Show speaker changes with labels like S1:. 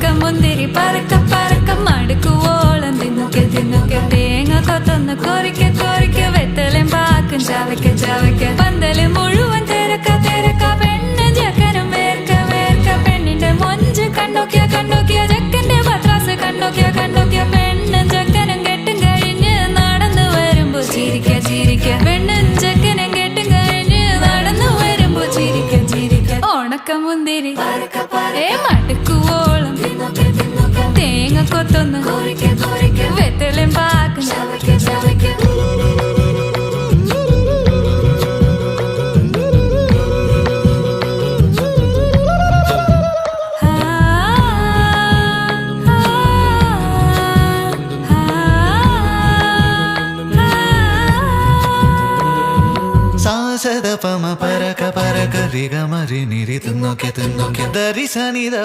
S1: ഉണക്കമുന്തിരി പറക്ക പറക്ക മടുക്കുവോളം തിന്നൊക്കെ തിന്നൊക്കെ തേങ്ങ കൊത്തൊന്ന് കൊറിക്ക കൊറിക്ക വെത്തലും പാക്കും ചവയ്ക്ക ചവയ്ക്ക പന്തല് മുഴുവൻ തിരക്ക തിരക്ക പെണ്ണ് ചെക്കനും വേർക്ക വേർക്ക പെണ്ണിന്റെ മൊഞ്ച് കണ്ടോക്കിയ കണ്ടോക്കിയ ചെക്കന്റെ പത്രാസ് കണ്ടോക്കിയ കണ്ടോക്കിയ പെണ്ണും ചെക്കനും കെട്ടും കഴിഞ്ഞ് നടന്നു വരുമ്പോ ചിരിക്ക ചിരിക്ക പെണ്ണും ചെക്കനും കെട്ടും കഴിഞ്ഞ് നടന്നു വരുമ്പോ ചിരിക്ക ചിരിക്ക ഉണക്കമുന്തിരി മടുക്കുവോളം തേങ്ങ കൊത്തൊന്ന് വെത്തലും പാക്കും
S2: സാസദ പമ പരക പരക റിഗ മരി നിരി തിന്നൊക്കെ തിന്നൊക്കെ ദരി സനിത